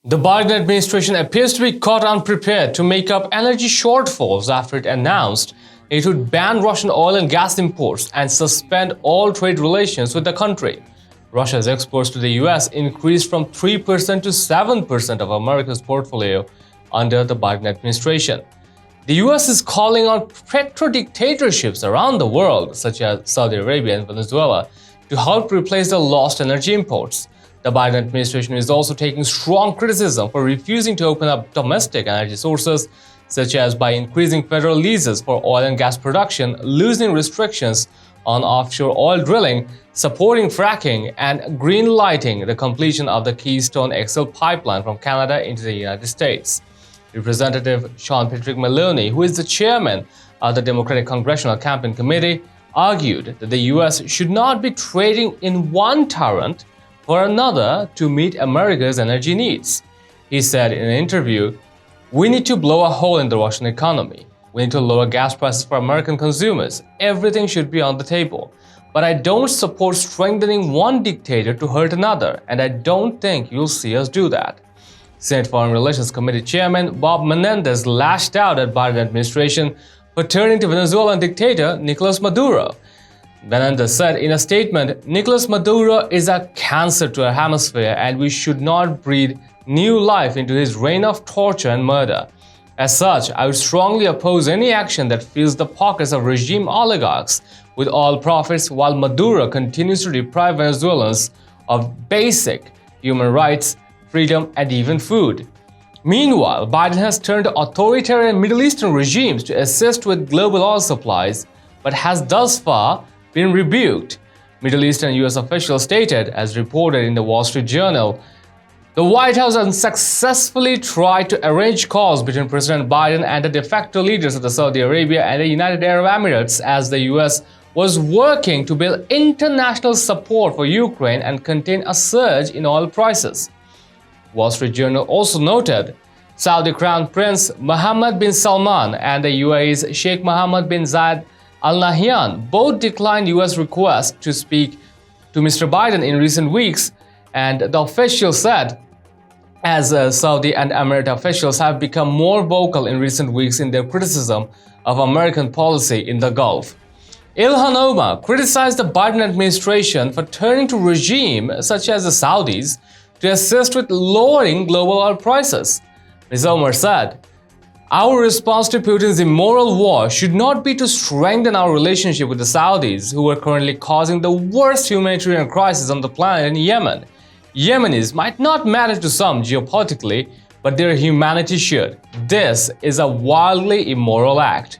The Biden administration appears to be caught unprepared to make up energy shortfalls after it announced it would ban Russian oil and gas imports and suspend all trade relations with the country. Russia's exports to the US increased from 3% to 7% of America's portfolio under the Biden administration. The US is calling on petro-dictatorships around the world, such as Saudi Arabia and Venezuela, to help replace the lost energy imports. The Biden administration is also taking strong criticism for refusing to open up domestic energy sources, such as by increasing federal leases for oil and gas production, loosening restrictions on offshore oil drilling, supporting fracking, and green-lighting the completion of the Keystone XL pipeline from Canada into the United States. Representative Sean Patrick Maloney, who is the chairman of the Democratic Congressional Campaign Committee, argued that the US should not be trading in one tyrant for another to meet America's energy needs. He said in an interview, "We need to blow a hole in the Russian economy. We need to lower gas prices for American consumers. Everything should be on the table. But I don't support strengthening one dictator to hurt another, and I don't think you'll see us do that." Senate Foreign Relations Committee Chairman Bob Menendez lashed out at Biden administration for turning to Venezuelan dictator Nicolas Maduro. Menendez said in a statement, "Nicolas Maduro is a cancer to our hemisphere and we should not breathe new life into his reign of torture and murder. As such, I would strongly oppose any action that fills the pockets of regime oligarchs with oil profits while Maduro continues to deprive Venezuelans of basic human rights, freedom, and even food." Meanwhile, Biden has turned to authoritarian Middle Eastern regimes to assist with global oil supplies, but has thus far been rebuked. Middle Eastern US officials stated, as reported in the Wall Street Journal, the White House unsuccessfully tried to arrange calls between President Biden and the de facto leaders of the Saudi Arabia and the United Arab Emirates as the US was working to build international support for Ukraine and contain a surge in oil prices. Wall Street Journal also noted Saudi Crown Prince Mohammed bin Salman and the UAE's Sheikh Mohammed bin Zayed Al Nahyan both declined US requests to speak to Mr. Biden in recent weeks, and the official said, as Saudi and Emirate officials have become more vocal in recent weeks in their criticism of American policy in the Gulf. Ilhan Omar criticized the Biden administration for turning to regimes such as the Saudis to assist with lowering global oil prices. Ms. Omar said, "Our response to Putin's immoral war should not be to strengthen our relationship with the Saudis, who are currently causing the worst humanitarian crisis on the planet in Yemen. Yemenis might not matter to some geopolitically, but their humanity should. This is a wildly immoral act."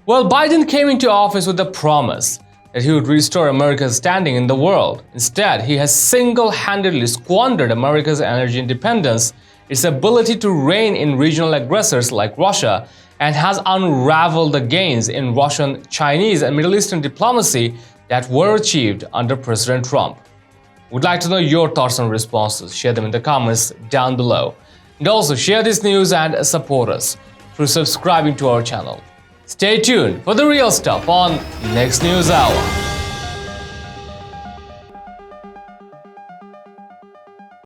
Well, Biden came into office with the promise that he would restore America's standing in the world. Instead, he has single-handedly squandered America's energy independence, its ability to rein in regional aggressors like Russia, and has unraveled the gains in Russian, Chinese, and Middle Eastern diplomacy that were achieved under President Trump. Would like to know your thoughts and responses. Share them in the comments down below. And also share this news and support us through subscribing to our channel. Stay tuned for the real stuff on Next News Hour.